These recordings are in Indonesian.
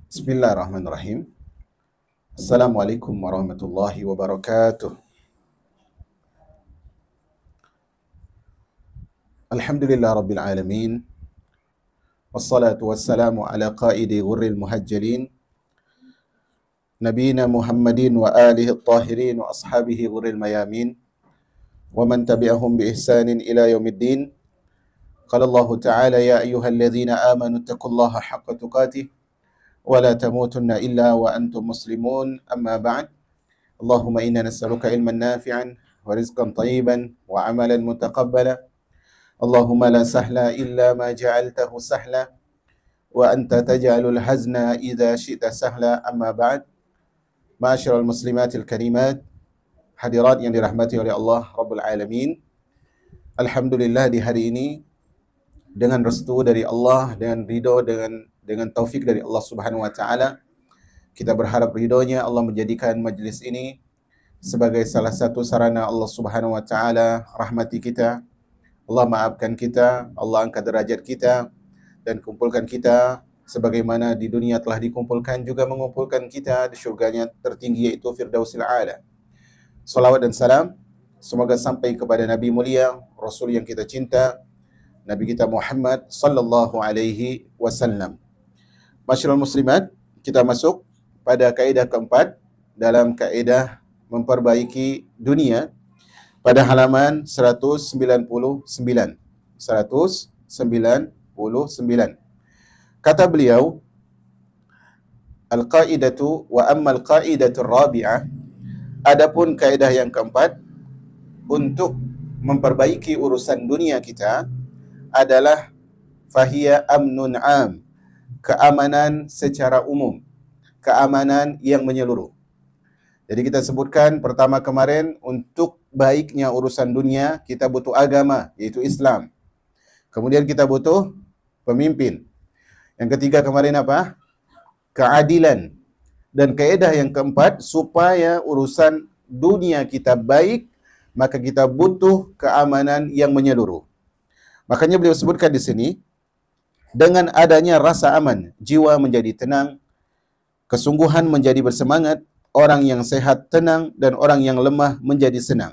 Bismillahirrahmanirrahim. Assalamualaikum warahmatullahi wabarakatuh. Alhamdulillah rabbil alamin. Wassalatu wassalamu ala qaidi ghurril muhajjalin Nabina Muhammadin wa alihi at-tahirin wa ashabihi ghurril mayamin wa man tabi'ahum bi ihsanin ila yaumiddin. Qala Allah Ta'ala ya ayyuhalladzina amanu taqullaha haqqa tuqatih wa la tamutunna illa wa antum muslimun, amma ba'd. Allahumma inna nas'aluka ilman nafi'an wa rizqan tayyiban wa amalan mutaqabbala. Allahumma la sahla illa ma ja'altahu sahla wa anta taj'alul hazna idza syi'ta sahla, amma ba'd. Ma'asyiral muslimatil karimat, hadirat yang dirahmati oleh Allah Rabbul Alamin. Alhamdulillah, di hari ini dengan restu dari Allah dan ridho dengan taufik dari Allah Subhanahu wa taala, kita berharap ridhonya Allah menjadikan majlis ini sebagai salah satu sarana Allah Subhanahu wa taala rahmati kita. Allah maafkan kita, Allah angkat derajat kita dan kumpulkan kita sebagaimana di dunia telah dikumpulkan, juga mengumpulkan kita di syurganya tertinggi, yaitu Firdausil A'la. Salawat dan salam semoga sampai kepada Nabi mulia, Rasul yang kita cinta, Nabi kita Muhammad sallallahu alaihi wasallam. Masyarul muslimat, kita masuk pada kaedah keempat dalam kaedah memperbaiki dunia pada halaman 199. Kata beliau, al-qaidatu wa amma al-qaidatu rabi'ah, adapun kaedah yang keempat untuk memperbaiki urusan dunia kita adalah fahiya amnun am, keamanan secara umum, keamanan yang menyeluruh. Jadi kita sebutkan pertama kemarin, untuk baiknya urusan dunia kita butuh agama, yaitu Islam. Kemudian kita butuh pemimpin. Yang ketiga kemarin apa? Keadilan. Dan kaedah yang keempat, supaya urusan dunia kita baik, maka kita butuh keamanan yang menyeluruh. Makanya beliau sebutkan di sini, dengan adanya rasa aman, jiwa menjadi tenang, kesungguhan menjadi bersemangat, orang yang sehat tenang, dan orang yang lemah menjadi senang.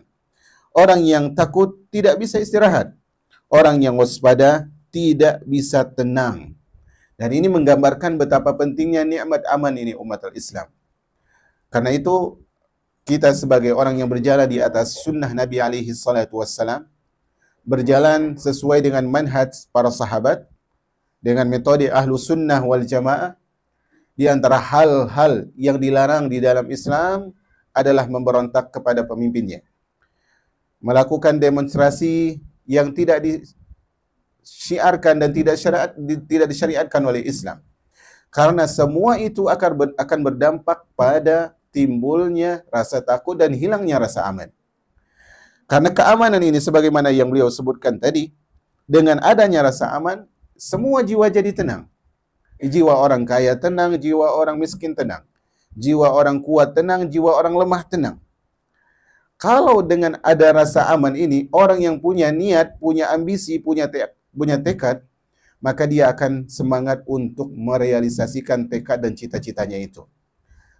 Orang yang takut tidak bisa istirahat, orang yang waspada tidak bisa tenang. Dan ini menggambarkan betapa pentingnya nikmat aman ini umat al-Islam. Karena itu, kita sebagai orang yang berjalan di atas sunnah Nabi alaihi salatu wassalam, berjalan sesuai dengan manhaj para sahabat, dengan metode ahlu sunnah wal jamaah, di antara hal-hal yang dilarang di dalam Islam adalah memberontak kepada pemimpinnya, melakukan demonstrasi yang tidak disyiarkan dan tidak disyariatkan oleh Islam. Karena semua itu akan berdampak pada timbulnya rasa takut dan hilangnya rasa aman. Karena keamanan ini sebagaimana yang beliau sebutkan tadi, dengan adanya rasa aman, semua jiwa jadi tenang. Jiwa orang kaya tenang, jiwa orang miskin tenang. Jiwa orang kuat tenang, jiwa orang lemah tenang. Kalau dengan ada rasa aman ini, orang yang punya niat, punya ambisi, punya tekad, maka dia akan semangat untuk merealisasikan tekad dan cita-citanya itu.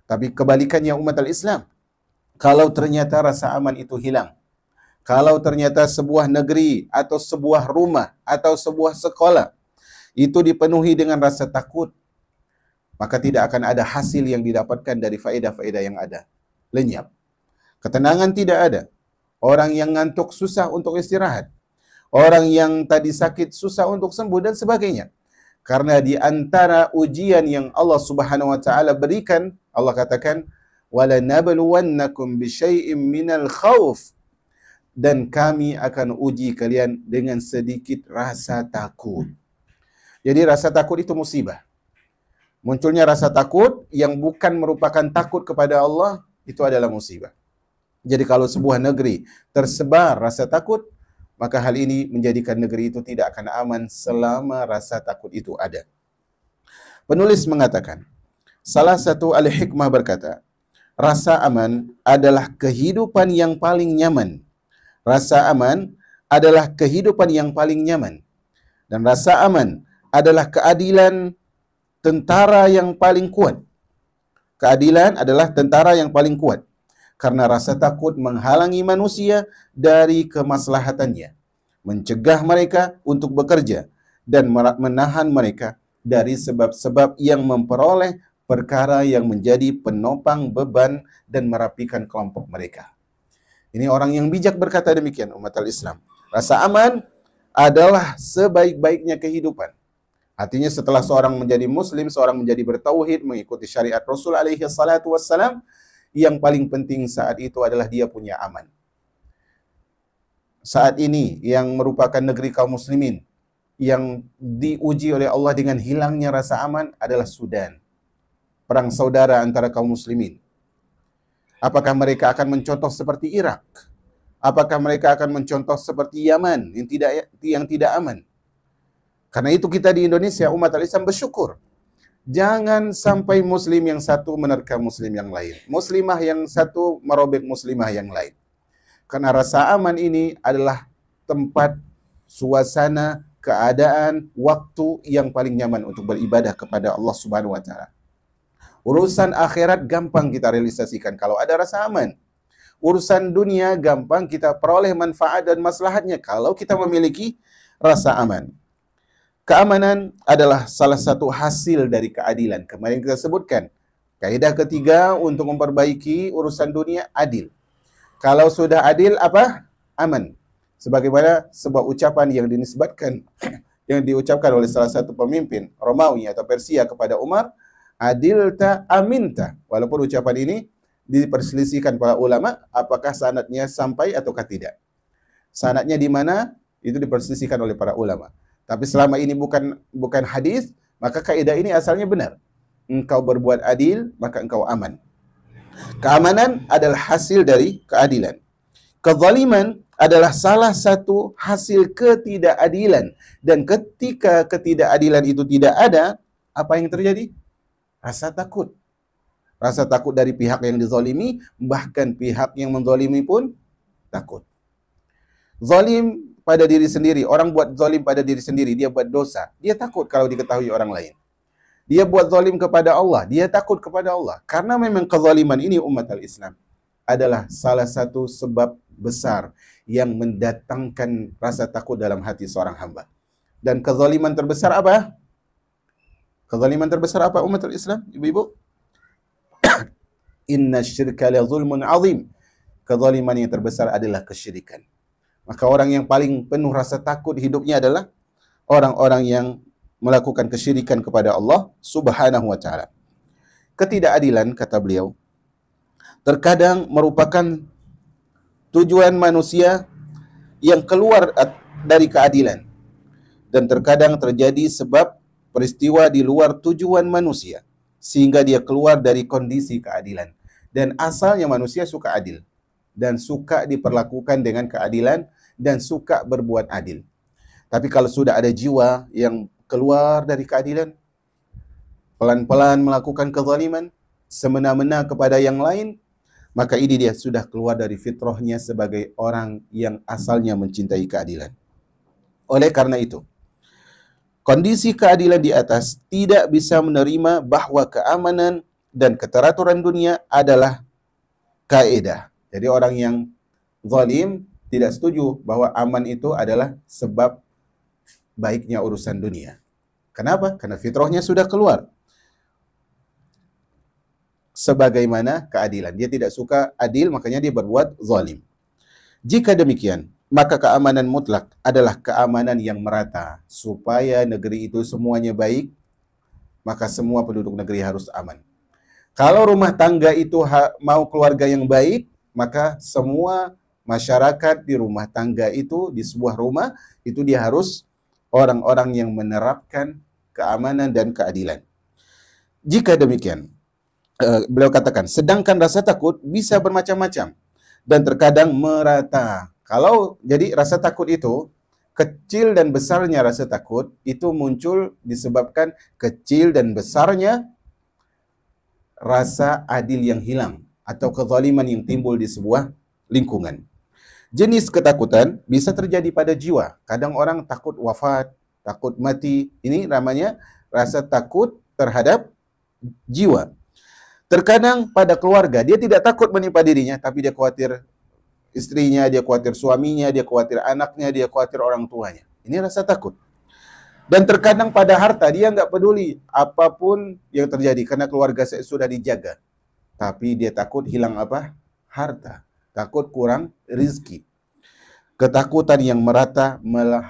Tapi kebalikannya umat al-Islam, kalau ternyata rasa aman itu hilang, kalau ternyata sebuah negeri atau sebuah rumah atau sebuah sekolah itu dipenuhi dengan rasa takut, maka tidak akan ada hasil yang didapatkan dari faedah-faedah yang ada. Lenyap. Ketenangan tidak ada. Orang yang ngantuk susah untuk istirahat. Orang yang tadi sakit susah untuk sembuh dan sebagainya. Karena di antara ujian yang Allah Subhanahu wa taala berikan, Allah katakan, "Wala nabluwannakum bisyai'im minal khauf." Dan kami akan uji kalian dengan sedikit rasa takut. Jadi rasa takut itu musibah. Munculnya rasa takut yang bukan merupakan takut kepada Allah, itu adalah musibah. Jadi kalau sebuah negeri tersebar rasa takut, maka hal ini menjadikan negeri itu tidak akan aman selama rasa takut itu ada. Penulis mengatakan, salah satu ahli hikmah berkata, rasa aman adalah kehidupan yang paling nyaman. Rasa aman adalah kehidupan yang paling nyaman. Dan rasa aman adalah keadilan tentara yang paling kuat. Keadilan adalah tentara yang paling kuat. Karena rasa takut menghalangi manusia dari kemaslahatannya, mencegah mereka untuk bekerja, dan menahan mereka dari sebab-sebab yang memperoleh perkara yang menjadi penopang beban dan merapikan kelompok mereka. Ini orang yang bijak berkata demikian, umat al-Islam. Rasa aman adalah sebaik-baiknya kehidupan. Artinya setelah seorang menjadi muslim, seorang menjadi bertauhid, mengikuti syariat Rasul alaihi salatu wassalam, yang paling penting saat itu adalah dia punya aman. Saat ini yang merupakan negeri kaum muslimin, yang diuji oleh Allah dengan hilangnya rasa aman adalah Sudan. Perang saudara antara kaum muslimin. Apakah mereka akan mencontoh seperti Irak? Apakah mereka akan mencontoh seperti Yaman yang tidak aman? Karena itu kita di Indonesia, umat al-Islam bersyukur. Jangan sampai muslim yang satu menerkam muslim yang lain. Muslimah yang satu merobek muslimah yang lain. Karena rasa aman ini adalah tempat, suasana, keadaan, waktu yang paling nyaman untuk beribadah kepada Allah Subhanahu wa taala. Urusan akhirat gampang kita realisasikan kalau ada rasa aman. Urusan dunia gampang kita peroleh manfaat dan maslahatnya kalau kita memiliki rasa aman. Keamanan adalah salah satu hasil dari keadilan. Kemarin kita sebutkan, kaidah ketiga untuk memperbaiki urusan dunia, adil. Kalau sudah adil, apa? Aman. Sebagaimana sebuah ucapan yang dinisbatkan, yang diucapkan oleh salah satu pemimpin Romawi atau Persia kepada Umar, adilta aminta. Walaupun ucapan ini diperselisihkan para ulama, apakah sanadnya sampai ataukah tidak. Sanadnya di mana? Itu diperselisihkan oleh para ulama. Tapi selama ini bukan hadis, maka kaidah ini asalnya benar. Engkau berbuat adil, maka engkau aman. Keamanan adalah hasil dari keadilan. Kezaliman adalah salah satu hasil ketidakadilan. Dan ketika ketidakadilan itu tidak ada, apa yang terjadi? Rasa takut. Rasa takut dari pihak yang dizalimi, bahkan pihak yang menzalimi pun takut. Zalim pada diri sendiri. Orang buat zalim pada diri sendiri, dia buat dosa. Dia takut kalau diketahui orang lain. Dia buat zalim kepada Allah, dia takut kepada Allah. Karena memang kezaliman ini umat al-Islam adalah salah satu sebab besar yang mendatangkan rasa takut dalam hati seorang hamba. Dan kezaliman terbesar apa? Kezaliman terbesar apa umat al-Islam, ibu-ibu? Inna syirka la zulmun azim. Kezaliman yang terbesar adalah kesyirikan. Maka orang yang paling penuh rasa takut hidupnya adalah orang-orang yang melakukan kesyirikan kepada Allah Subhanahu wa taala. Ketidakadilan, kata beliau, terkadang merupakan tujuan manusia yang keluar dari keadilan. Dan terkadang terjadi sebab peristiwa di luar tujuan manusia, sehingga dia keluar dari kondisi keadilan. Dan asalnya manusia suka adil. Dan suka diperlakukan dengan keadilan, dan suka berbuat adil. Tapi kalau sudah ada jiwa yang keluar dari keadilan, pelan-pelan melakukan kezaliman, semena-mena kepada yang lain, maka ini dia sudah keluar dari fitrahnya sebagai orang yang asalnya mencintai keadilan. Oleh karena itu, kondisi keadilan di atas tidak bisa menerima bahwa keamanan dan keteraturan dunia adalah kaidah. Jadi orang yang zalim tidak setuju bahwa aman itu adalah sebab baiknya urusan dunia. Kenapa? Karena fitrahnya sudah keluar. Sebagaimana keadilan. Dia tidak suka adil, makanya dia berbuat zalim. Jika demikian, maka keamanan mutlak adalah keamanan yang merata. Supaya negeri itu semuanya baik, maka semua penduduk negeri harus aman. Kalau rumah tangga itu mau keluarga yang baik, maka semua masyarakat di rumah tangga itu, di sebuah rumah, itu dia harus orang-orang yang menerapkan keamanan dan keadilan. Jika demikian, beliau katakan, sedangkan rasa takut bisa bermacam-macam dan terkadang merata. Kalau jadi rasa takut itu, kecil dan besarnya rasa takut itu muncul disebabkan kecil dan besarnya rasa adil yang hilang atau kezaliman yang timbul di sebuah lingkungan. Jenis ketakutan bisa terjadi pada jiwa. Kadang orang takut wafat, takut mati. Ini namanya rasa takut terhadap jiwa. Terkadang pada keluarga, dia tidak takut menimpa dirinya, tapi dia khawatir istrinya, dia khawatir suaminya, dia khawatir anaknya, dia khawatir orang tuanya. Ini rasa takut. Dan terkadang pada harta, dia nggak peduli apapun yang terjadi, karena keluarga saya sudah dijaga. Tapi dia takut hilang apa? Harta. Takut kurang rizki. Ketakutan yang merata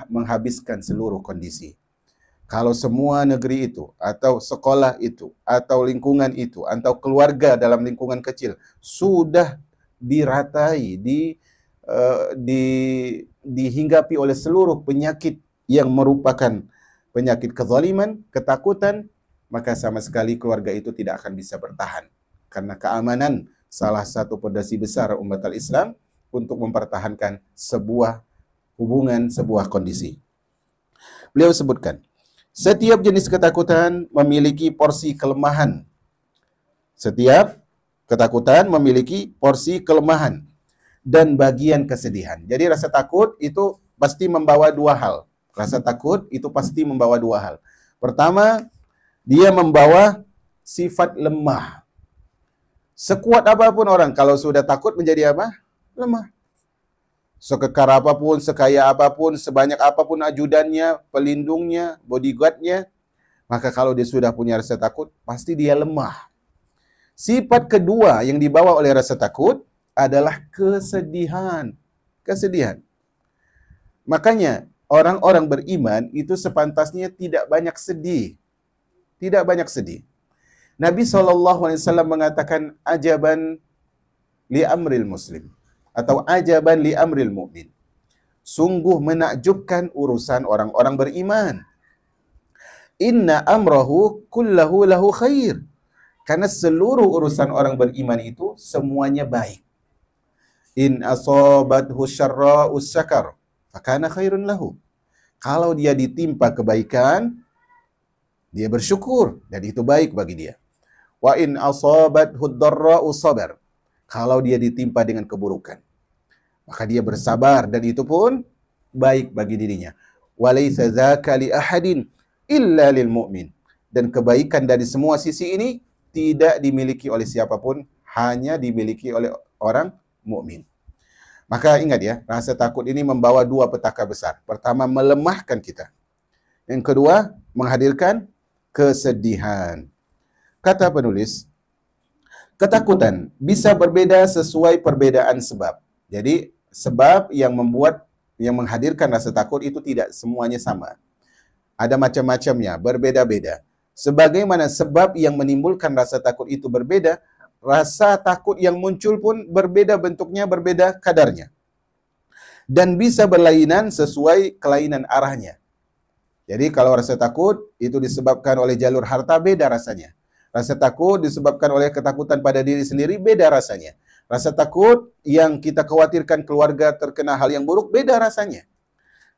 menghabiskan seluruh kondisi. Kalau semua negeri itu, atau sekolah itu, atau lingkungan itu, atau keluarga dalam lingkungan kecil, sudah diratai, dihinggapi oleh seluruh penyakit yang merupakan penyakit kezaliman, ketakutan, maka sama sekali keluarga itu tidak akan bisa bertahan. Karena keamanan salah satu fondasi besar umat al-Islam untuk mempertahankan sebuah hubungan, sebuah kondisi. Beliau sebutkan, setiap jenis ketakutan memiliki porsi kelemahan. Setiap ketakutan memiliki porsi kelemahan dan bagian kesedihan. Jadi rasa takut itu pasti membawa dua hal. Rasa takut itu pasti membawa dua hal. Pertama, dia membawa sifat lemah. Sekuat apapun orang, kalau sudah takut menjadi apa? Lemah. Sekekar apapun, sekaya apapun, sebanyak apapun ajudannya, pelindungnya, bodyguardnya, maka kalau dia sudah punya rasa takut, pasti dia lemah. Sifat kedua yang dibawa oleh rasa takut adalah kesedihan. Kesedihan. Makanya orang-orang beriman itu sepantasnya tidak banyak sedih. Tidak banyak sedih. Nabi SAW mengatakan ajaban li amril muslim. Atau ajaban li amril mu'min. Sungguh menakjubkan urusan orang-orang beriman. Inna amrahu kullahu lahu khair. Karena seluruh urusan orang beriman itu semuanya baik. In asobathu syarra'u syakar, fakana khairun lahu. Kalau dia ditimpa kebaikan, dia bersyukur dan itu baik bagi dia. Wa in asobathu dharra'u sabar. Kalau dia ditimpa dengan keburukan, maka dia bersabar dan itu pun baik bagi dirinya. Walaysa dzaka li ahadin illa lil mu'min. Dan kebaikan dari semua sisi ini tidak dimiliki oleh siapapun, hanya dimiliki oleh orang mukmin. Maka ingat ya, rasa takut ini membawa dua petaka besar. Pertama, melemahkan kita. Yang kedua, menghadirkan kesedihan. Kata penulis, ketakutan bisa berbeda sesuai perbedaan sebab. Jadi, sebab yang menghadirkan rasa takut itu tidak semuanya sama. Ada macam-macamnya, berbeda-beda. Sebagaimana sebab yang menimbulkan rasa takut itu berbeda, rasa takut yang muncul pun berbeda bentuknya, berbeda kadarnya. Dan bisa berlainan sesuai kelainan arahnya. Jadi kalau rasa takut itu disebabkan oleh jalur harta, beda rasanya. Rasa takut disebabkan oleh ketakutan pada diri sendiri, beda rasanya. Rasa takut yang kita khawatirkan keluarga terkena hal yang buruk, beda rasanya.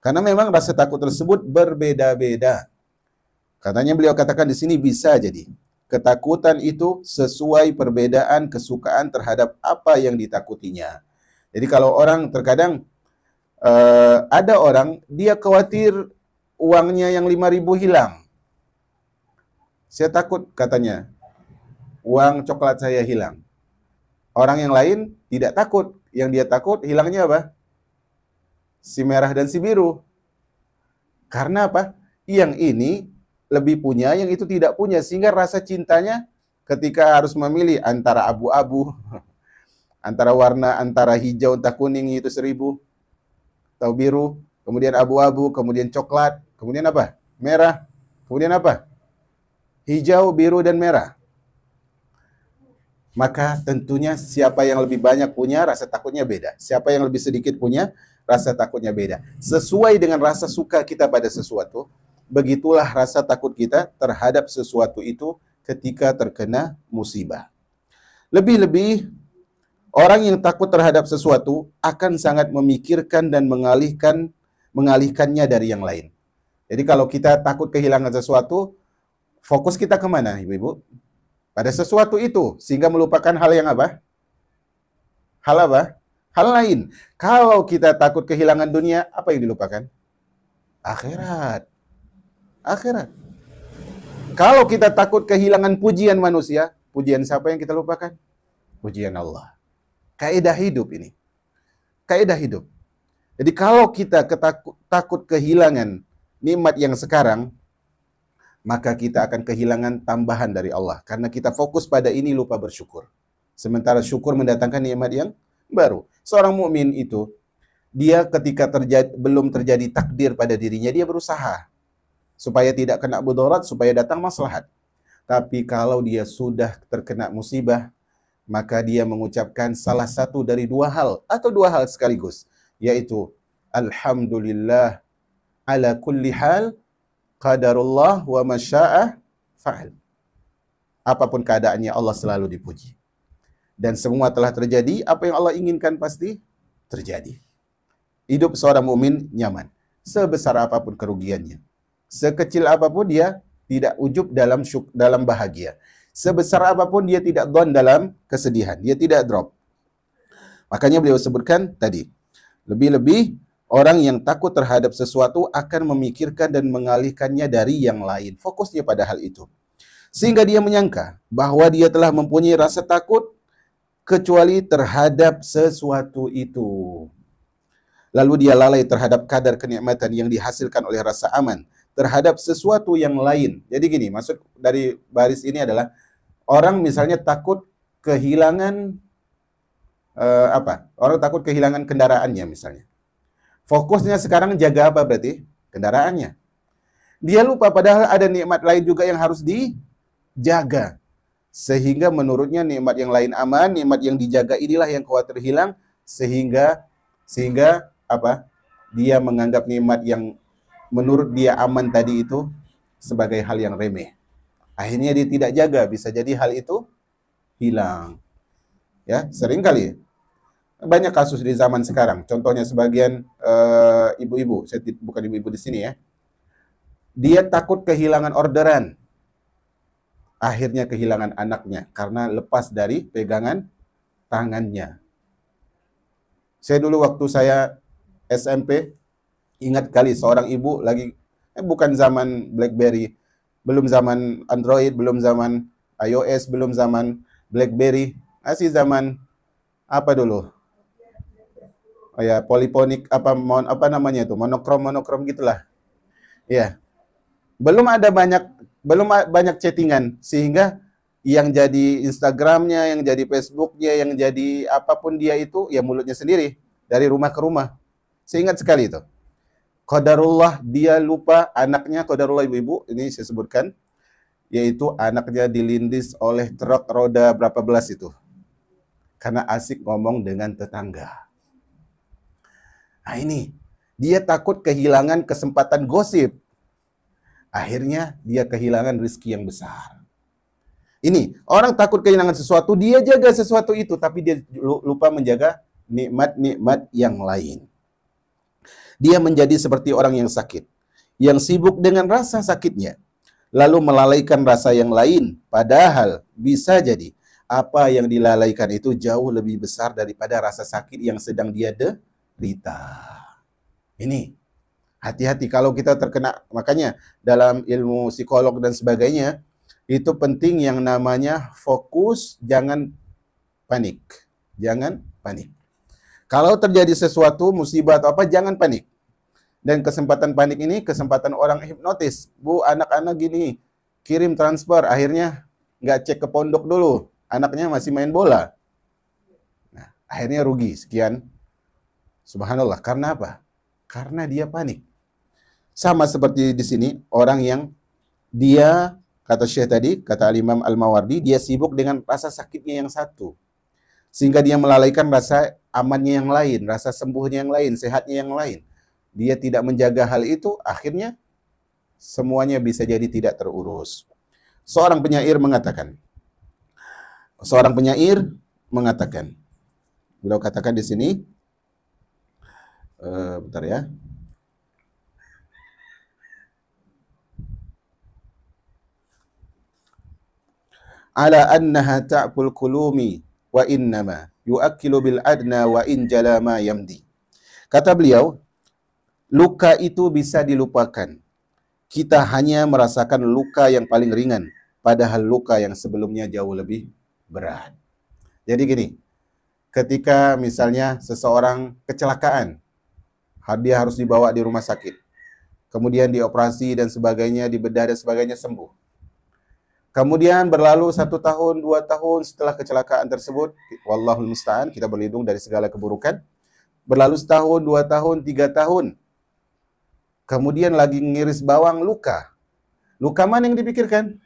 Karena memang rasa takut tersebut berbeda-beda. Katanya beliau katakan di sini bisa jadi. Ketakutan itu sesuai perbedaan kesukaan terhadap apa yang ditakutinya. Jadi kalau orang terkadang ada orang dia khawatir uangnya yang 5.000 hilang. Saya takut katanya uang coklat saya hilang. Orang yang lain tidak takut. Yang dia takut hilangnya apa? Si merah dan si biru. Karena apa? Yang ini lebih punya, yang itu tidak punya. Sehingga rasa cintanya ketika harus memilih antara abu-abu, antara warna, antara hijau, entah kuning itu 1.000, atau biru, kemudian abu-abu, kemudian coklat, kemudian apa? Merah, kemudian apa? Hijau, biru, dan merah. Maka tentunya siapa yang lebih banyak punya, rasa takutnya beda. Siapa yang lebih sedikit punya, rasa takutnya beda. Sesuai dengan rasa suka kita pada sesuatu, begitulah rasa takut kita terhadap sesuatu itu ketika terkena musibah. Lebih-lebih, orang yang takut terhadap sesuatu akan sangat memikirkan dan mengalihkannya dari yang lain. Jadi kalau kita takut kehilangan sesuatu, fokus kita kemana, Ibu-Ibu? Pada sesuatu itu, sehingga melupakan hal yang apa? Hal apa? Hal lain. Kalau kita takut kehilangan dunia, apa yang dilupakan? Akhirat. Akhirat. Kalau kita takut kehilangan pujian manusia, pujian siapa yang kita lupakan? Pujian Allah. Kaidah hidup ini. Kaidah hidup. Jadi kalau kita takut kehilangan nikmat yang sekarang, maka kita akan kehilangan tambahan dari Allah. Karena kita fokus pada ini, lupa bersyukur. Sementara syukur mendatangkan nikmat yang baru. Seorang mukmin itu, dia ketika belum terjadi takdir pada dirinya, dia berusaha supaya tidak kena mudarat, supaya datang maslahat. Tapi kalau dia sudah terkena musibah, maka dia mengucapkan salah satu dari dua hal, atau dua hal sekaligus, yaitu Alhamdulillah ala kulli hal, qadarullah wa masya'a fa'al. Apapun keadaannya, Allah selalu dipuji. Dan semua telah terjadi, apa yang Allah inginkan pasti terjadi. Hidup seorang mukmin nyaman. Sebesar apapun kerugiannya, sekecil apapun dia tidak ujub dalam bahagia. Sebesar apapun dia tidak down dalam kesedihan, dia tidak drop. Makanya beliau sebutkan tadi, lebih-lebih orang yang takut terhadap sesuatu akan memikirkan dan mengalihkannya dari yang lain. Fokusnya pada hal itu. Sehingga dia menyangka bahwa dia telah mempunyai rasa takut kecuali terhadap sesuatu itu. Lalu dia lalai terhadap kadar kenikmatan yang dihasilkan oleh rasa aman terhadap sesuatu yang lain. Jadi gini, maksud dari baris ini adalah orang misalnya takut kehilangan Orang takut kehilangan kendaraannya misalnya. Fokusnya sekarang jaga apa berarti? Kendaraannya. Dia lupa padahal ada nikmat lain juga yang harus dijaga. Sehingga menurutnya nikmat yang lain aman, nikmat yang dijaga inilah yang khawatir hilang, sehingga dia menganggap nikmat yang menurut dia aman tadi itu sebagai hal yang remeh. Akhirnya dia tidak jaga, bisa jadi hal itu hilang. Ya, sering kali banyak kasus di zaman sekarang. Contohnya sebagian ibu-ibu, saya bukan ibu-ibu di sini ya. Dia takut kehilangan orderan. Akhirnya kehilangan anaknya karena lepas dari pegangan tangannya. Saya dulu waktu saya SMP, ingat kali seorang ibu lagi, bukan zaman BlackBerry, belum zaman Android, belum zaman iOS, belum zaman BlackBerry, masih zaman apa dulu? Oh ya, poliponik apa namanya itu? Monokrom gitulah. Ya. Belum banyak chattingan sehingga yang jadi Instagramnya, yang jadi Facebooknya, yang jadi apapun dia itu ya mulutnya sendiri dari rumah ke rumah. Saya ingat sekali itu. Qadarullah, dia lupa anaknya, qadarullah ibu-ibu, ini saya sebutkan, yaitu anaknya dilindis oleh truk roda berapa belas itu. Karena asik ngomong dengan tetangga. Nah ini, dia takut kehilangan kesempatan gosip. Akhirnya dia kehilangan rezeki yang besar. Ini, orang takut kehilangan sesuatu, dia jaga sesuatu itu, tapi dia lupa menjaga nikmat-nikmat yang lain. Dia menjadi seperti orang yang sakit, yang sibuk dengan rasa sakitnya, lalu melalaikan rasa yang lain, padahal bisa jadi apa yang dilalaikan itu jauh lebih besar daripada rasa sakit yang sedang dia derita. Ini, hati-hati kalau kita terkena, makanya dalam ilmu psikolog dan sebagainya, itu penting yang namanya fokus, jangan panik. Jangan panik. Kalau terjadi sesuatu, musibah atau apa, jangan panik. Dan kesempatan panik ini kesempatan orang hipnotis. Bu, anak-anak gini, kirim transfer, akhirnya nggak cek ke pondok dulu. Anaknya masih main bola. Nah, akhirnya rugi sekian. Subhanallah, karena apa? Karena dia panik. Sama seperti di sini, orang yang dia, kata Syekh tadi, kata Al-Imam Al-Mawardi, dia sibuk dengan rasa sakitnya yang satu. Sehingga dia melalaikan rasa amannya yang lain, rasa sembuhnya yang lain, sehatnya yang lain. Dia tidak menjaga hal itu, akhirnya semuanya bisa jadi tidak terurus. Seorang penyair mengatakan, beliau katakan di sini, bentar ya. Ala annaha ta'kul kulumi wa innama yu'akkilu bil adna wa in jala ma yamdi. Kata beliau, luka itu bisa dilupakan kita hanya merasakan luka yang paling ringan, padahal luka yang sebelumnya jauh lebih berat. Jadi gini, ketika misalnya seseorang kecelakaan, dia harus dibawa di rumah sakit, kemudian dioperasi dan sebagainya, dibedah dan sebagainya, sembuh. Kemudian berlalu 1 tahun, 2 tahun setelah kecelakaan tersebut, wallahul musta'an, kita berlindung dari segala keburukan. Berlalu 1 tahun, 2 tahun, 3 tahun. Kemudian lagi ngiris bawang, luka. Luka mana yang dipikirkan?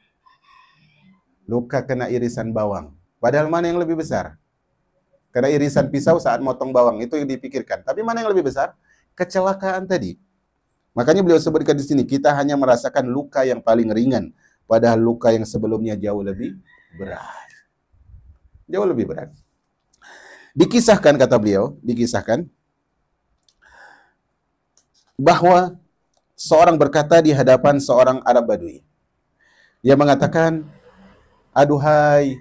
Luka kena irisan bawang. Padahal mana yang lebih besar? Kena irisan pisau saat motong bawang, itu yang dipikirkan. Tapi mana yang lebih besar? Kecelakaan tadi. Makanya beliau sebutkan di sini, kita hanya merasakan luka yang paling ringan, padahal luka yang sebelumnya jauh lebih berat. Jauh lebih berat. Dikisahkan, kata beliau, dikisahkan bahwa seorang berkata di hadapan seorang Arab Badui. Dia mengatakan, aduhai,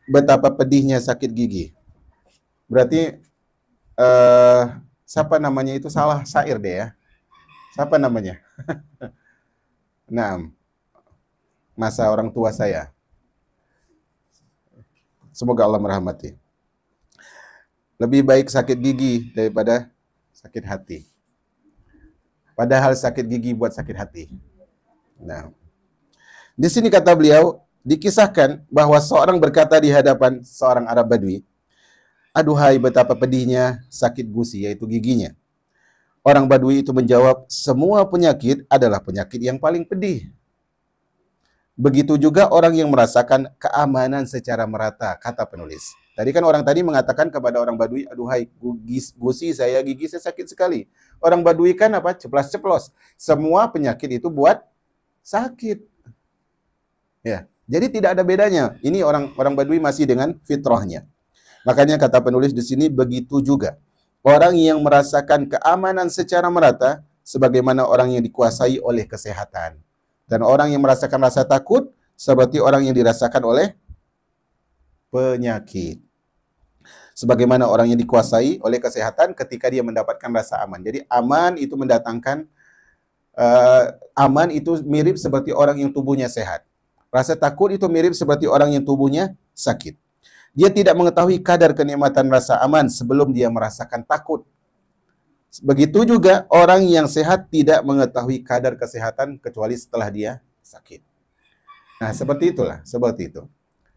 betapa pedihnya sakit gigi. Berarti, siapa namanya itu? Salah syair deh ya. Siapa namanya? Nah, masa orang tua saya. Semoga Allah merahmati. Lebih baik sakit gigi daripada sakit hati. Padahal sakit gigi buat sakit hati. Nah, di sini kata beliau, dikisahkan bahwa seorang berkata di hadapan seorang Arab Badui, aduhai betapa pedihnya sakit gusi, yaitu giginya. Orang Badui itu menjawab, semua penyakit adalah penyakit yang paling pedih. Begitu juga orang yang merasakan keamanan secara merata, kata penulis. Tadi kan orang tadi mengatakan kepada orang Badui, aduhai gusi saya, gigi saya sakit sekali. Orang Badui kan apa? Ceplas-ceplos. Semua penyakit itu buat sakit. Ya, jadi tidak ada bedanya. Ini orang Badui masih dengan fitrahnya. Makanya kata penulis di sini, begitu juga orang yang merasakan keamanan secara merata, sebagaimana orang yang dikuasai oleh kesehatan. Dan orang yang merasakan rasa takut, seperti orang yang dirasakan oleh penyakit. Sebagaimana orang yang dikuasai oleh kesehatan ketika dia mendapatkan rasa aman. Jadi aman itu mendatangkan, aman itu mirip seperti orang yang tubuhnya sehat. Rasa takut itu mirip seperti orang yang tubuhnya sakit. Dia tidak mengetahui kadar kenikmatan rasa aman sebelum dia merasakan takut. Begitu juga orang yang sehat tidak mengetahui kadar kesehatan kecuali setelah dia sakit. Nah, seperti itulah, seperti itu.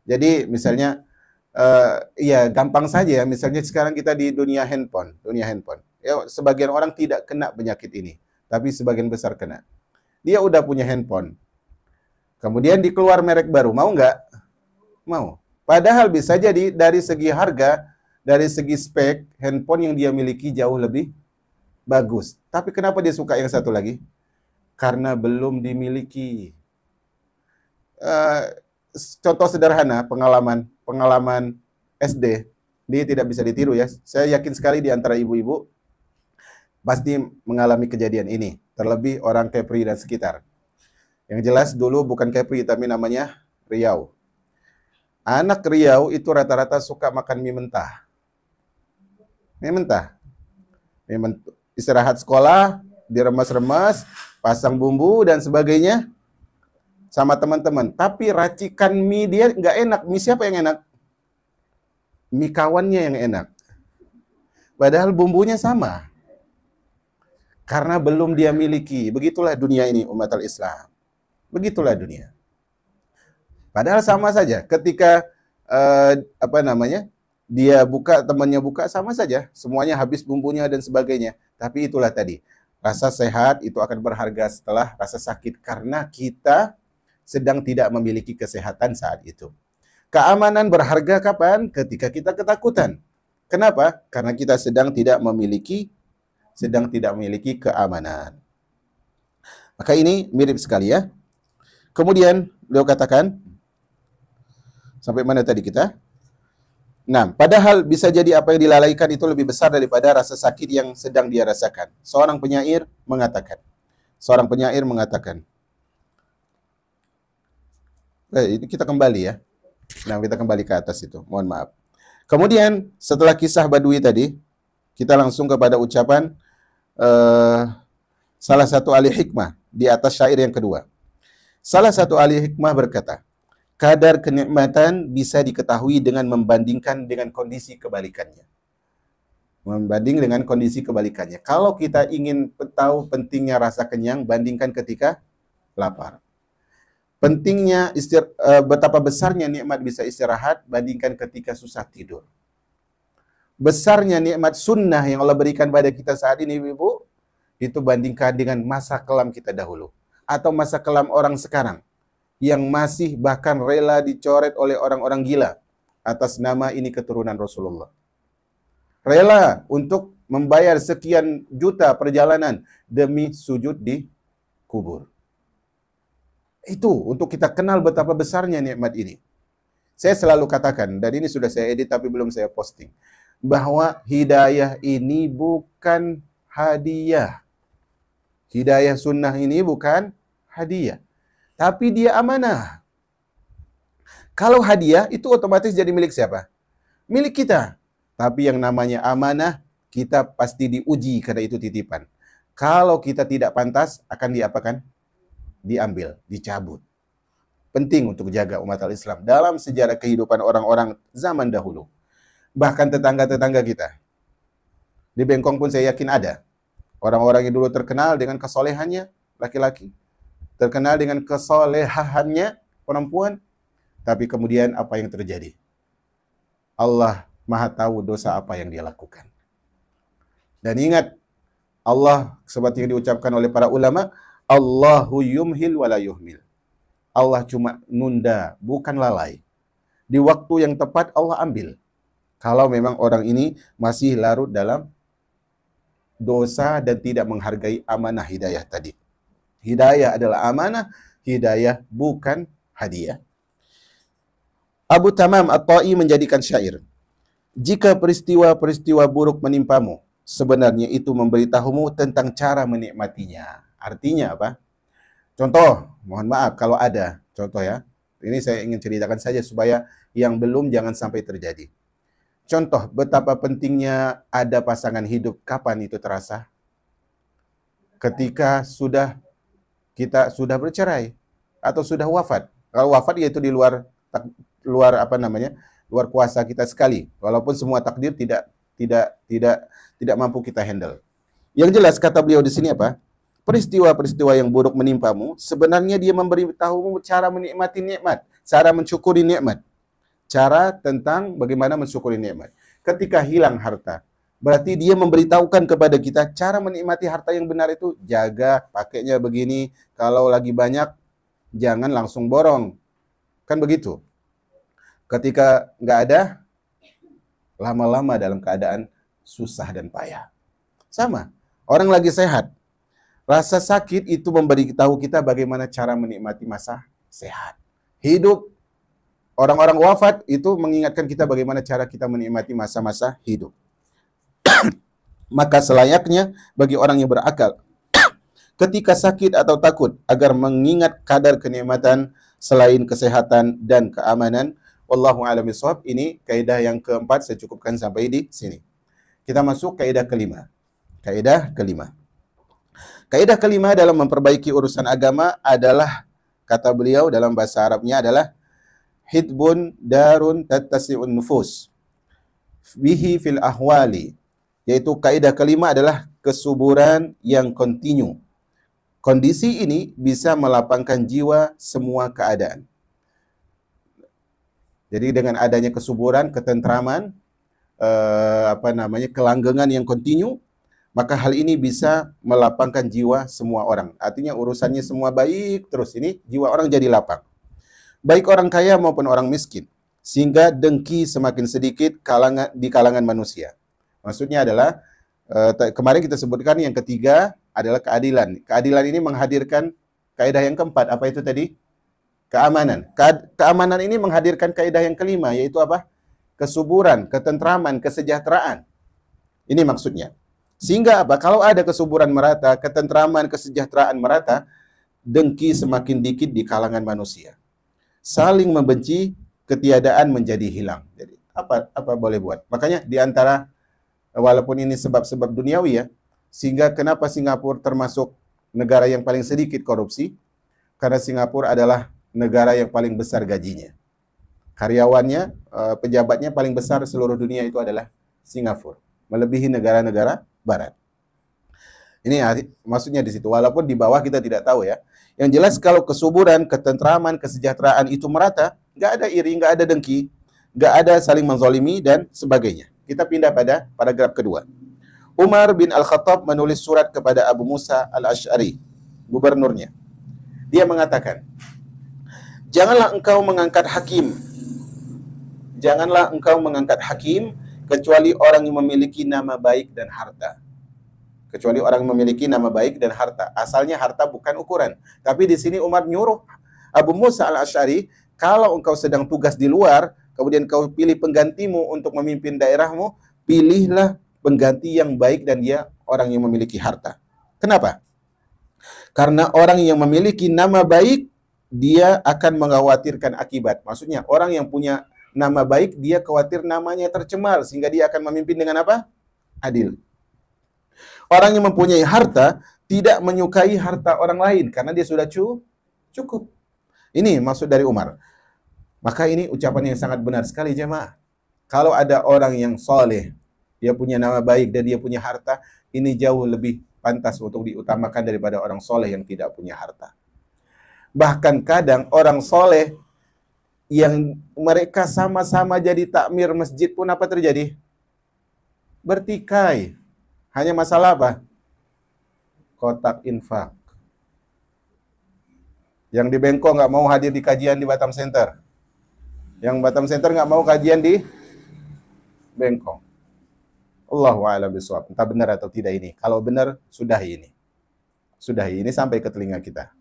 Jadi misalnya, ya gampang saja ya, misalnya sekarang kita di dunia handphone. Ya, sebagian orang tidak kena penyakit ini, tapi sebagian besar kena. Dia udah punya handphone. Kemudian dikeluar merek baru, mau nggak? Mau. Padahal bisa jadi dari segi harga, dari segi spek, handphone yang dia miliki jauh lebih bagus. Tapi kenapa dia suka yang satu lagi? Karena belum dimiliki. Contoh sederhana, pengalaman SD, dia tidak bisa ditiru ya. Saya yakin sekali di antara ibu-ibu pasti mengalami kejadian ini. Terlebih orang Kepri dan sekitar. Yang jelas dulu bukan Kepri, tapi namanya Riau. Anak Riau itu rata-rata suka makan mie mentah. Mie mentah. Istirahat sekolah, diremas-remas, pasang bumbu dan sebagainya sama teman-teman. Tapi racikan mie dia nggak enak. Mie siapa yang enak? Mie kawannya yang enak. Padahal bumbunya sama. Karena belum dia miliki. Begitulah dunia ini, umat al-Islam. Begitulah dunia. Padahal sama saja. Ketika dia buka, temannya buka, sama saja. Semuanya habis bumbunya dan sebagainya. Tapi itulah tadi. Rasa sehat itu akan berharga setelah rasa sakit. Karena kita sedang tidak memiliki kesehatan saat itu. Keamanan berharga kapan? Ketika kita ketakutan. Kenapa? Karena kita sedang tidak memiliki keamanan. Maka ini mirip sekali ya. Kemudian beliau katakan, sampai mana tadi kita? Nah, padahal bisa jadi apa yang dilalaikan itu lebih besar daripada rasa sakit yang sedang dia rasakan. Seorang penyair mengatakan. Ini kita kembali ya. Nah, kita kembali ke atas itu. Mohon maaf. Kemudian setelah kisah Badui tadi, kita langsung kepada ucapan salah satu ahli hikmah di atas syair yang kedua. Salah satu ahli hikmah berkata, kadar kenikmatan bisa diketahui dengan membandingkan dengan kondisi kebalikannya. Membanding dengan kondisi kebalikannya. Kalau kita ingin tahu pentingnya rasa kenyang, bandingkan ketika lapar. Pentingnya betapa besarnya nikmat bisa istirahat, bandingkan ketika susah tidur. Besarnya nikmat sunnah yang Allah berikan pada kita saat ini, Ibu, itu bandingkan dengan masa kelam kita dahulu. Atau masa kelam orang sekarang, yang masih bahkan rela dicoret oleh orang-orang gila atas nama ini keturunan Rasulullah. Rela untuk membayar sekian juta perjalanan demi sujud di kubur. Itu untuk kita kenal betapa besarnya nikmat ini. Saya selalu katakan, dan ini sudah saya edit tapi belum saya posting, bahwa hidayah ini bukan hadiah. Hidayah sunnah ini bukan hadiah, tapi dia amanah. Kalau hadiah itu otomatis jadi milik siapa? Milik kita. Tapi yang namanya amanah, kita pasti diuji karena itu titipan. Kalau kita tidak pantas, akan diapakan? Diambil, dicabut. Penting untuk jaga umat al-Islam dalam sejarah kehidupan orang-orang zaman dahulu. Bahkan tetangga-tetangga kita. Di Bengkong pun saya yakin ada. Orang-orang yang dulu terkenal dengan kesolehannya, laki-laki. Terkenal dengan kesolehannya, perempuan. Tapi kemudian apa yang terjadi? Allah Maha tahu dosa apa yang dia lakukan. Dan ingat, Allah seperti yang diucapkan oleh para ulama, Allahu yumhil wala yuhmil. Allah cuma nunda, bukan lalai. Di waktu yang tepat Allah ambil. Kalau memang orang ini masih larut dalam dosa dan tidak menghargai amanah hidayah tadi. Hidayah adalah amanah, hidayah bukan hadiah. Abu Tamam At-Ta'i menjadikan syair. Jika peristiwa-peristiwa buruk menimpamu, sebenarnya itu memberitahumu tentang cara menikmatinya. Artinya apa? Contoh, mohon maaf kalau ada contoh ya. Ini saya ingin ceritakan saja supaya yang belum jangan sampai terjadi. Contoh, betapa pentingnya ada pasangan hidup. Kapan itu terasa? Ketika kita sudah bercerai atau sudah wafat. Kalau wafat yaitu di luar luar kuasa kita sekali. Walaupun semua takdir tidak mampu kita handle. Yang jelas kata beliau di sini apa? Peristiwa-peristiwa yang buruk menimpamu, sebenarnya dia memberitahumu cara menikmati nikmat, cara mensyukuri nikmat. Cara tentang bagaimana mensyukuri nikmat. Ketika hilang harta, berarti dia memberitahukan kepada kita cara menikmati harta yang benar itu. Jaga, pakainya begini. Kalau lagi banyak, jangan langsung borong. Kan begitu. Ketika nggak ada, lama-lama dalam keadaan susah dan payah. Sama, orang lagi sehat. Rasa sakit itu memberitahu kita bagaimana cara menikmati masa sehat. Hidup, orang-orang wafat itu mengingatkan kita bagaimana cara kita menikmati masa-masa hidup. Maka selayaknya bagi orang yang berakal, ketika sakit atau takut, agar mengingat kadar kenikmatan selain kesehatan dan keamanan. Wallahu a'lam bishawab. Ini kaidah yang keempat, saya cukupkan sampai di sini. Kita masuk kaidah kelima. Kaidah kelima. Kaidah kelima dalam memperbaiki urusan agama adalah, kata beliau dalam bahasa Arabnya adalah hidbun darun tattasi'un nufus bihi fil ahwali. Yaitu kaidah kelima adalah kesuburan yang kontinu. Kondisi ini bisa melapangkan jiwa semua keadaan. Jadi dengan adanya kesuburan, ketentraman, kelanggengan yang kontinu, maka hal ini bisa melapangkan jiwa semua orang. Artinya urusannya semua baik terus, ini jiwa orang jadi lapang. Baik orang kaya maupun orang miskin. Sehingga dengki semakin sedikit di kalangan manusia. Maksudnya adalah, kemarin kita sebutkan yang ketiga adalah keadilan. Keadilan ini menghadirkan kaidah yang keempat. Apa itu tadi? Keamanan. Keamanan ini menghadirkan kaidah yang kelima, yaitu apa? Kesuburan, ketentraman, kesejahteraan. Ini maksudnya. Sehingga apa? Kalau ada kesuburan merata, ketentraman, kesejahteraan merata, dengki semakin dikit di kalangan manusia. Saling membenci, ketiadaan menjadi hilang. Jadi apa boleh buat? Makanya di antara, walaupun ini sebab-sebab duniawi ya, sehingga kenapa Singapura termasuk negara yang paling sedikit korupsi, karena Singapura adalah negara yang paling besar gajinya. Karyawannya, pejabatnya paling besar seluruh dunia itu adalah Singapura, melebihi negara-negara barat. Ini maksudnya di situ, walaupun di bawah kita tidak tahu ya. Yang jelas kalau kesuburan, ketentraman, kesejahteraan itu merata, nggak ada iri, nggak ada dengki, nggak ada saling menzalimi dan sebagainya. Kita pindah pada paragraf kedua. Umar bin Al-Khattab menulis surat kepada Abu Musa Al-Asy'ari, gubernurnya. Dia mengatakan, janganlah engkau mengangkat hakim. Janganlah engkau mengangkat hakim kecuali orang yang memiliki nama baik dan harta. Kecuali orang yang memiliki nama baik dan harta. Asalnya harta bukan ukuran. Tapi di sini Umar nyuruh Abu Musa Al-Asy'ari, kalau engkau sedang tugas di luar, kemudian kau pilih penggantimu untuk memimpin daerahmu, pilihlah pengganti yang baik dan dia orang yang memiliki harta. Kenapa? Karena orang yang memiliki nama baik, dia akan mengkhawatirkan akibat. Maksudnya, orang yang punya nama baik, dia khawatir namanya tercemar, sehingga dia akan memimpin dengan apa? Adil. Orang yang mempunyai harta tidak menyukai harta orang lain karena dia sudah cukup. Ini maksud dari Umar. Maka ini ucapan yang sangat benar sekali jemaah. Kalau ada orang yang soleh, dia punya nama baik dan dia punya harta, ini jauh lebih pantas untuk diutamakan daripada orang soleh yang tidak punya harta. Bahkan kadang orang soleh yang mereka sama-sama jadi takmir masjid pun apa terjadi? Bertikai. Hanya masalah apa? Kotak infak. Yang di Bengkok nggak mau hadir di kajian di Batam Center. Yang Batam Center nggak mau kajian di Bengkok. Allahu a'lam bishawab. Entah benar atau tidak ini. Kalau benar, sudahi ini. Sudahi ini sampai ke telinga kita.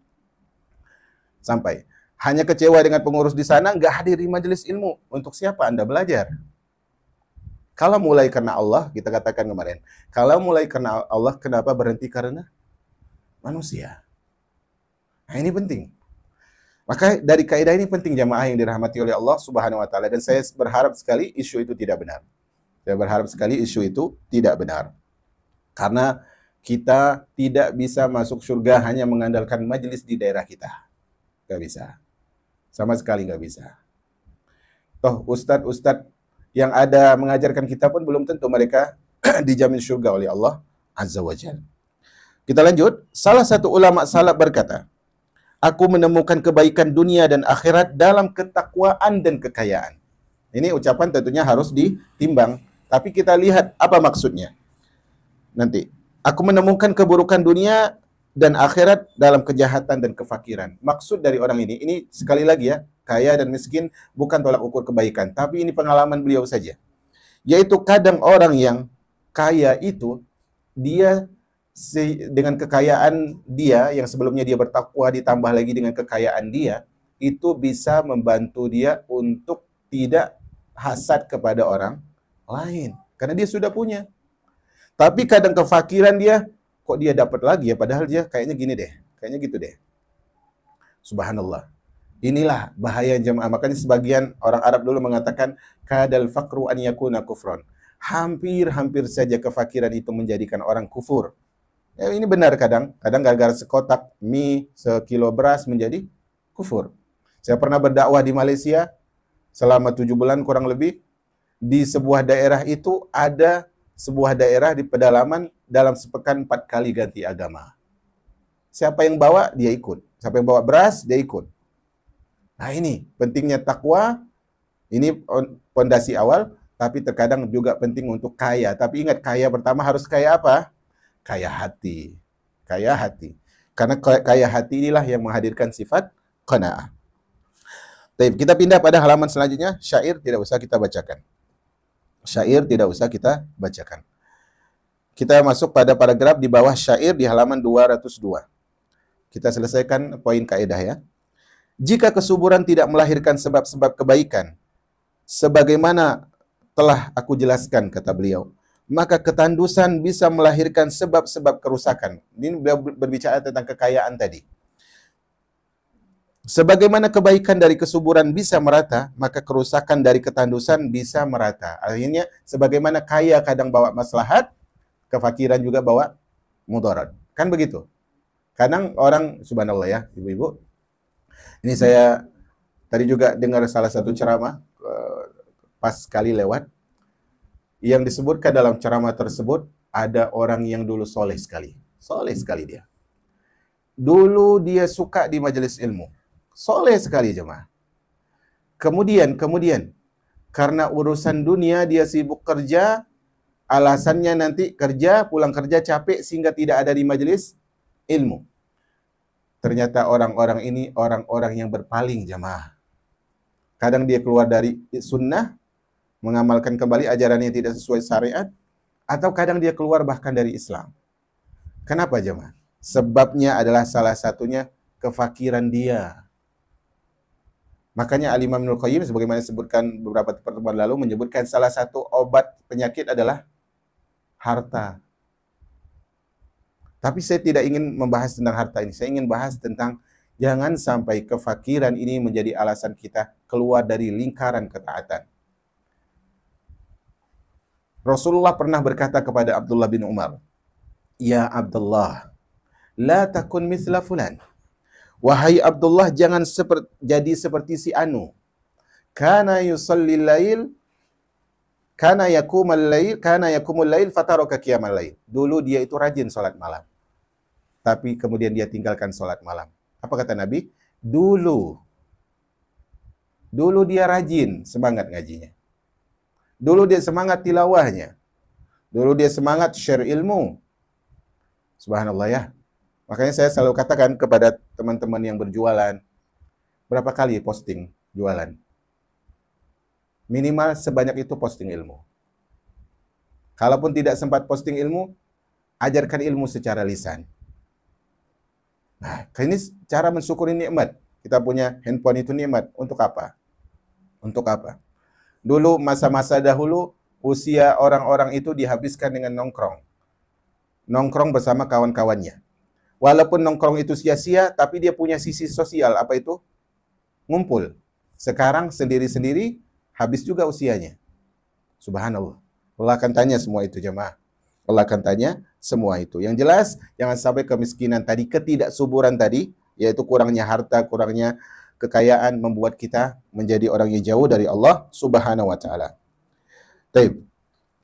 Sampai. Hanya kecewa dengan pengurus di sana, nggak hadir di majelis ilmu. Untuk siapa Anda belajar? Kalau mulai karena Allah, kita katakan kemarin, kalau mulai karena Allah, kenapa berhenti karena manusia? Nah, ini penting. Maka dari kaidah ini penting jamaah yang dirahmati oleh Allah Subhanahu wa taala, dan saya berharap sekali isu itu tidak benar. Saya berharap sekali isu itu tidak benar. Karena kita tidak bisa masuk surga hanya mengandalkan majelis di daerah kita. Gak bisa. Sama sekali gak bisa. Toh ustadz-ustadz yang ada mengajarkan kita pun belum tentu mereka dijamin surga oleh Allah Azza wa Jalla. Kita lanjut. Salah satu ulama salaf berkata, aku menemukan kebaikan dunia dan akhirat dalam ketakwaan dan kekayaan. Ini ucapan tentunya harus ditimbang. Tapi kita lihat apa maksudnya. Nanti. Aku menemukan keburukan dunia dan akhirat dalam kejahatan dan kefakiran. Maksud dari orang ini sekali lagi ya, kaya dan miskin bukan tolak ukur kebaikan, tapi ini pengalaman beliau saja. Yaitu kadang orang yang kaya itu, dia dengan kekayaan dia, yang sebelumnya dia bertakwa ditambah lagi dengan kekayaan dia, itu bisa membantu dia untuk tidak hasad kepada orang lain. Karena dia sudah punya. Tapi kadang kefakiran dia, kok dia dapat lagi ya, padahal dia kayaknya gini deh, kayaknya gitu deh. Subhanallah. Inilah bahaya jemaah. Makanya sebagian orang Arab dulu mengatakan kadal faqru an yakuna kufron. Hampir-hampir saja kefakiran itu menjadikan orang kufur. Ya, ini benar kadang gara-gara sekotak mie, sekilo beras menjadi kufur. Saya pernah berdakwah di Malaysia selama 7 bulan kurang lebih. Di sebuah daerah itu ada sebuah daerah di pedalaman dalam sepekan 4 kali ganti agama. Siapa yang bawa, dia ikut. Siapa yang bawa beras, dia ikut. Nah ini, pentingnya takwa, ini pondasi awal, tapi terkadang juga penting untuk kaya. Tapi ingat, kaya pertama harus kaya apa? Kaya hati. Kaya hati. Karena kaya hati inilah yang menghadirkan sifat qanaah. Baik, kita pindah pada halaman selanjutnya. Syair tidak usah kita bacakan. Syair tidak usah kita bacakan. Kita masuk pada paragraf di bawah syair di halaman 202. Kita selesaikan poin kaidah ya. Jika kesuburan tidak melahirkan sebab-sebab kebaikan, sebagaimana telah aku jelaskan, kata beliau, maka ketandusan bisa melahirkan sebab-sebab kerusakan. Ini beliau berbicara tentang kekayaan tadi. Sebagaimana kebaikan dari kesuburan bisa merata, maka kerusakan dari ketandusan bisa merata. Akhirnya, sebagaimana kaya kadang bawa maslahat, kefakiran juga bawa mudarat. Kan begitu? Kadang orang, subhanallah ya, ibu-ibu, ini saya tadi juga dengar salah satu ceramah, pas sekali lewat, yang disebutkan dalam ceramah tersebut, ada orang yang dulu soleh sekali dia. Dulu dia suka di majelis ilmu, soleh sekali jemaah. Kemudian, karena urusan dunia dia sibuk kerja, alasannya nanti kerja, pulang kerja capek sehingga tidak ada di majelis ilmu. Ternyata orang-orang ini orang-orang yang berpaling jemaah. Kadang dia keluar dari sunnah, mengamalkan kembali ajaran yang tidak sesuai syariat, atau kadang dia keluar bahkan dari Islam. Kenapa jemaah? Sebabnya adalah salah satunya kefakiran dia. Makanya Al-Imam Ibnul Qayyim sebagaimana disebutkan beberapa pertemuan lalu menyebutkan salah satu obat penyakit adalah harta. Tapi saya tidak ingin membahas tentang harta ini. Saya ingin bahas tentang jangan sampai kefakiran ini menjadi alasan kita keluar dari lingkaran ketaatan. Rasulullah pernah berkata kepada Abdullah bin Umar, "Ya Abdullah, la takun mithla fulan." Wahai Abdullah, jangan jadi seperti si Anu. Kana yusallil lail, kana yakumul lail, fataraka qiyamal lail. Dulu dia itu rajin salat malam. Tapi kemudian dia tinggalkan salat malam. Apa kata Nabi? Dulu dia rajin, semangat ngajinya. Dulu dia semangat tilawahnya. Dulu dia semangat share ilmu. Subhanallah ya. Makanya saya selalu katakan kepada teman-teman yang berjualan, berapa kali posting jualan? Minimal sebanyak itu posting ilmu. Kalaupun tidak sempat posting ilmu, ajarkan ilmu secara lisan. Nah, ini cara mensyukuri nikmat. Kita punya handphone itu nikmat. Untuk apa? Untuk apa? Dulu masa-masa dahulu, usia orang-orang itu dihabiskan dengan nongkrong. Nongkrong bersama kawan-kawannya. Walaupun nongkrong itu sia-sia, tapi dia punya sisi sosial. Apa itu? Ngumpul. Sekarang sendiri-sendiri, habis juga usianya. Subhanallah. Allah akan tanya semua itu jemaah. Allah akan tanya semua itu. Yang jelas, jangan sampai kemiskinan tadi, ketidaksuburan tadi, yaitu kurangnya harta, kurangnya kekayaan, membuat kita menjadi orang yang jauh dari Allah Subhanahu wa ta'ala.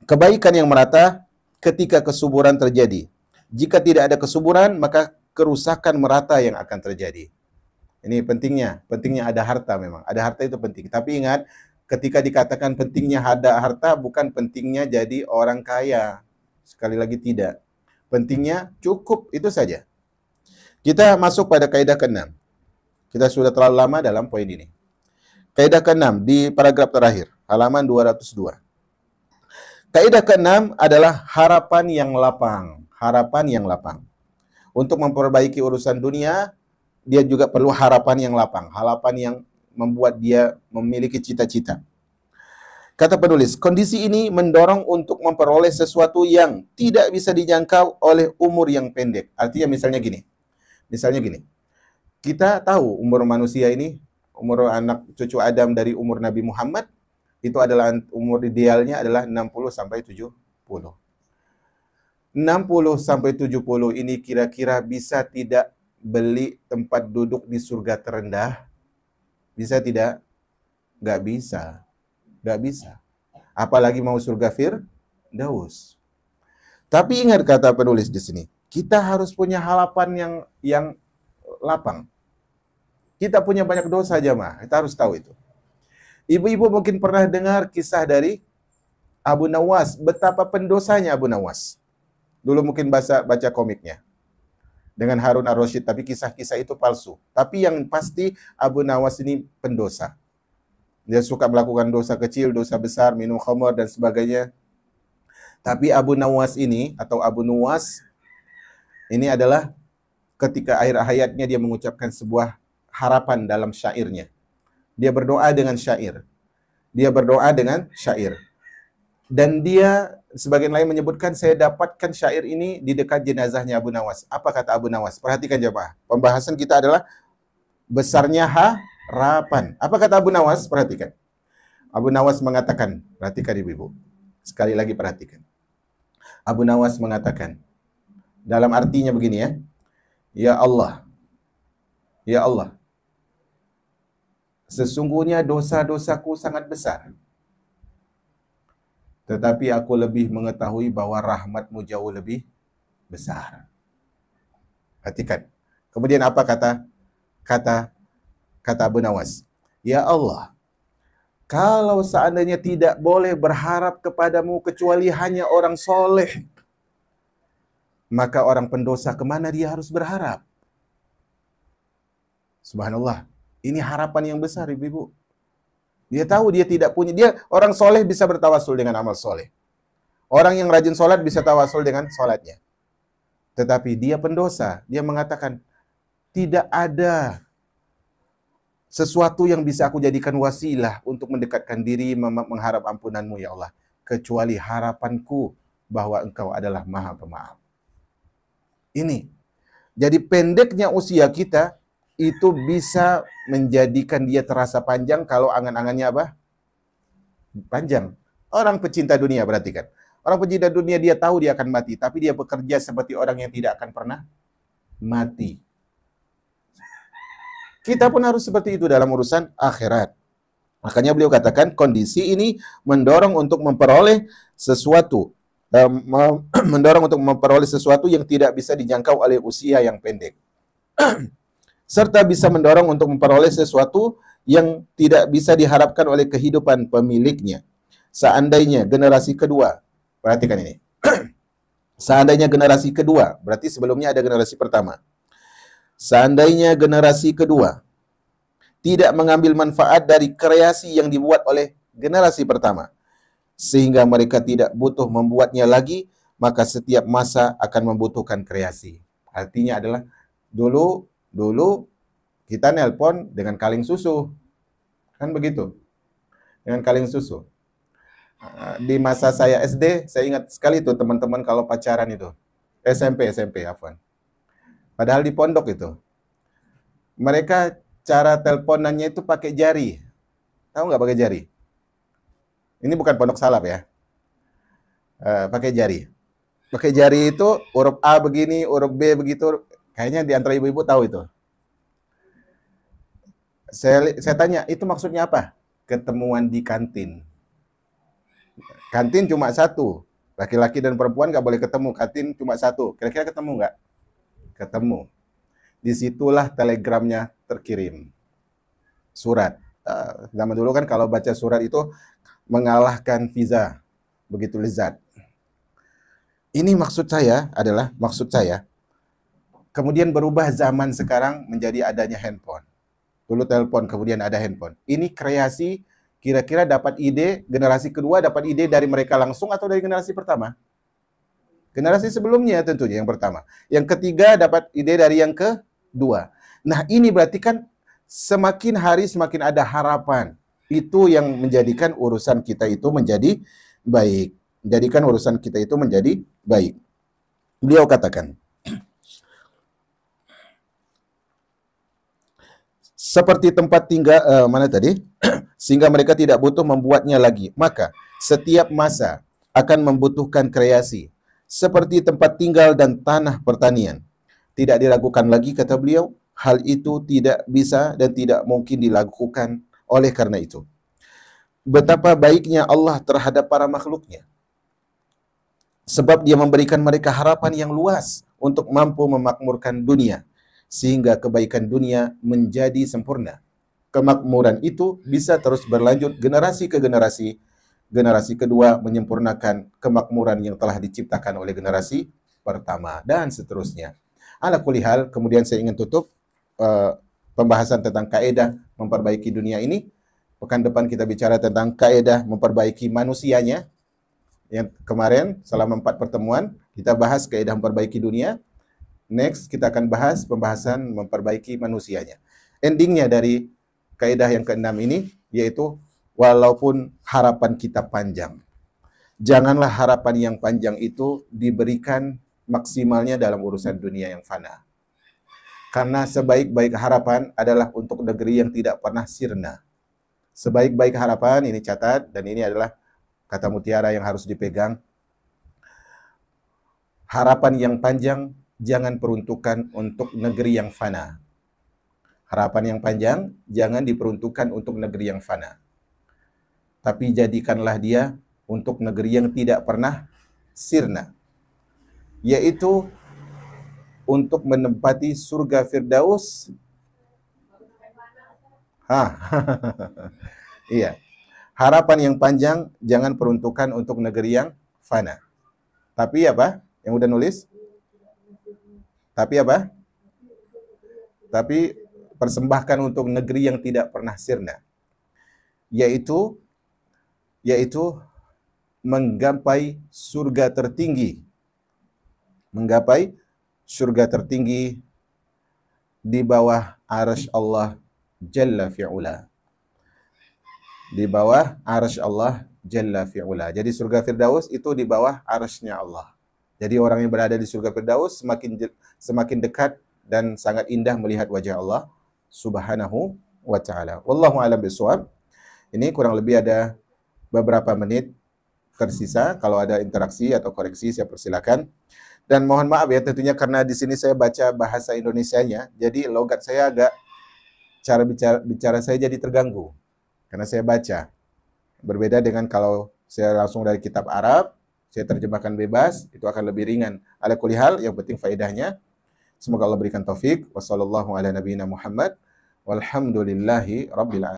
Kebaikan yang merata ketika kesuburan terjadi. Jika tidak ada kesuburan, maka kerusakan merata yang akan terjadi. Ini pentingnya ada harta memang. Ada harta itu penting. Tapi ingat, ketika dikatakan pentingnya ada harta, bukan pentingnya jadi orang kaya. Sekali lagi tidak. Pentingnya cukup, itu saja. Kita masuk pada kaidah ke-6. Kita sudah terlalu lama dalam poin ini. Kaidah ke-6 di paragraf terakhir, halaman 202. Kaidah ke-6 adalah harapan yang lapang. Harapan yang lapang. Untuk memperbaiki urusan dunia, dia juga perlu harapan yang lapang. Harapan yang membuat dia memiliki cita-cita. Kata penulis, kondisi ini mendorong untuk memperoleh sesuatu yang tidak bisa dijangkau oleh umur yang pendek. Artinya misalnya gini. Kita tahu umur manusia ini, umur anak cucu Adam dari umur Nabi Muhammad, itu adalah umur idealnya adalah 60 sampai 70. 60 sampai 70 ini kira-kira bisa tidak beli tempat duduk di surga terendah? Bisa tidak? Nggak bisa. Nggak bisa. Apalagi mau surga Firdaus. Tapi ingat kata penulis di sini, kita harus punya harapan yang lapang. Kita punya banyak dosa jemaah, kita harus tahu itu. Ibu-ibu mungkin pernah dengar kisah dari Abu Nawas, betapa pendosanya Abu Nawas. Dulu mungkin baca komiknya dengan Harun ar-Rasyid, tapi kisah-kisah itu palsu. Tapi yang pasti Abu Nawas ini pendosa. Dia suka melakukan dosa kecil, dosa besar, minum khamar dan sebagainya. Tapi Abu Nawas ini atau Abu Nuwas ini adalah ketika akhir hayatnya dia mengucapkan sebuah harapan dalam syairnya. Dia berdoa dengan syair. Dan dia, sebagian lain menyebutkan, saya dapatkan syair ini di dekat jenazahnya Abu Nawas. Apa kata Abu Nawas? Perhatikan jemaah. Pembahasan kita adalah besarnya harapan. Apa kata Abu Nawas? Perhatikan. Abu Nawas mengatakan, perhatikan ibu-ibu. Sekali lagi perhatikan. Abu Nawas mengatakan, dalam artinya begini ya. Ya Allah, ya Allah, sesungguhnya dosa-dosaku sangat besar. Tetapi aku lebih mengetahui bahwa rahmat-Mu jauh lebih besar. Perhatikan. Kemudian apa kata Abu Nawas? Ya Allah, kalau seandainya tidak boleh berharap kepadamu kecuali hanya orang soleh, maka orang pendosa kemana dia harus berharap? Subhanallah. Ini harapan yang besar, ibu-ibu. Dia tahu dia tidak punya. Dia orang soleh bisa bertawasul dengan amal soleh. Orang yang rajin sholat bisa tawasul dengan sholatnya. Tetapi dia pendosa. Dia mengatakan, tidak ada sesuatu yang bisa aku jadikan wasilah untuk mendekatkan diri mengharap ampunan-Mu ya Allah. Kecuali harapanku bahwa Engkau adalah Maha Pemaaf. Ini. Jadi pendeknya usia kita itu bisa menjadikan dia terasa panjang kalau angan-angannya apa? Panjang. Orang pecinta dunia, perhatikan. Orang pecinta dunia dia tahu dia akan mati, tapi dia bekerja seperti orang yang tidak akan pernah mati. Kita pun harus seperti itu dalam urusan akhirat. Makanya beliau katakan kondisi ini mendorong untuk memperoleh sesuatu, mendorong untuk memperoleh sesuatu yang tidak bisa dijangkau oleh usia yang pendek. Serta bisa mendorong untuk memperoleh sesuatu yang tidak bisa diharapkan oleh kehidupan pemiliknya. Seandainya generasi kedua, perhatikan ini. Seandainya generasi kedua, berarti sebelumnya ada generasi pertama. Seandainya generasi kedua tidak mengambil manfaat dari kreasi yang dibuat oleh generasi pertama, sehingga mereka tidak butuh membuatnya lagi, maka setiap masa akan membutuhkan kreasi. Artinya adalah dulu kita nelpon dengan kaleng susu. Kan begitu. Dengan kaleng susu. Di masa saya SD, saya ingat sekali itu teman-teman kalau pacaran itu. SMP, afwan. Padahal di pondok itu. Mereka cara teleponannya itu pakai jari. Tahu nggak pakai jari? Ini bukan pondok salaf ya. Pakai jari. Pakai jari itu huruf A begini, huruf B begitu. Kayaknya di antara ibu-ibu tahu itu. Saya tanya, itu maksudnya apa? Ketemuan di kantin. Kantin cuma satu. Laki-laki dan perempuan nggak boleh ketemu. Kantin cuma satu. Kira-kira ketemu nggak? Ketemu. Disitulah telegramnya terkirim. Surat. Zaman dulu kan kalau baca surat itu mengalahkan visa. Begitu lezat. Ini maksud saya, kemudian berubah zaman sekarang menjadi adanya handphone. Dulu telepon, kemudian ada handphone. Ini kreasi, kira-kira dapat ide, generasi kedua dapat ide dari mereka langsung atau dari generasi pertama? Generasi sebelumnya tentunya yang pertama. Yang ketiga dapat ide dari yang kedua. Nah ini berarti kan semakin hari semakin ada harapan. Itu yang menjadikan urusan kita itu menjadi baik. Jadikan urusan kita itu menjadi baik. Beliau katakan, seperti tempat tinggal, sehingga mereka tidak butuh membuatnya lagi. Maka setiap masa akan membutuhkan kreasi, seperti tempat tinggal dan tanah pertanian. Tidak diragukan lagi, kata beliau, hal itu tidak bisa dan tidak mungkin dilakukan oleh karena itu. Betapa baiknya Allah terhadap para makhluknya. Sebab dia memberikan mereka harapan yang luas untuk mampu memakmurkan dunia. Sehingga kebaikan dunia menjadi sempurna. Kemakmuran itu bisa terus berlanjut generasi ke generasi. Generasi kedua menyempurnakan kemakmuran yang telah diciptakan oleh generasi pertama. Dan seterusnya. Ala kulli hal, kemudian saya ingin tutup pembahasan tentang kaedah memperbaiki dunia ini. Pekan depan kita bicara tentang kaedah memperbaiki manusianya. Yang kemarin selama 4 pertemuan kita bahas kaedah memperbaiki dunia. Next kita akan bahas pembahasan memperbaiki manusianya. Endingnya dari kaidah yang keenam ini yaitu walaupun harapan kita panjang, janganlah harapan yang panjang itu diberikan maksimalnya dalam urusan dunia yang fana. Karena sebaik-baik harapan adalah untuk negeri yang tidak pernah sirna. Sebaik-baik harapan, ini catat, dan ini adalah kata mutiara yang harus dipegang. Harapan yang panjang jangan peruntukkan untuk negeri yang fana. Harapan yang panjang jangan diperuntukkan untuk negeri yang fana. Tapi jadikanlah dia untuk negeri yang tidak pernah sirna, yaitu untuk menempati surga Firdaus. Iya. Harapan yang panjang jangan peruntukan untuk negeri yang fana. Tapi apa? Yang udah nulis? Tapi apa? Tapi persembahkan untuk negeri yang tidak pernah sirna. Yaitu menggapai surga tertinggi. Menggapai surga tertinggi di bawah arsy Allah Jalla fi'ula. Di bawah arsy Allah Jalla fi'ula. Jadi surga Firdaus itu di bawah arsy-Nya Allah. Jadi orang yang berada di surga Firdaus semakin dekat dan sangat indah melihat wajah Allah Subhanahu wa taala. Wallahu a'lam bishawab. Ini kurang lebih ada beberapa menit tersisa. Kalau ada interaksi atau koreksi saya persilakan. Dan mohon maaf ya, tentunya karena di sini saya baca bahasa Indonesianya, jadi logat saya agak, cara bicara saya jadi terganggu karena saya baca. Berbeda dengan kalau saya langsung dari kitab Arab, saya terjemahkan bebas, itu akan lebih ringan. Ala kulli hal, yang penting faedahnya. Semoga Allah berikan taufik. Wassallallahu ala nabiyina Muhammad. Walhamdulillahi rabbil alamin.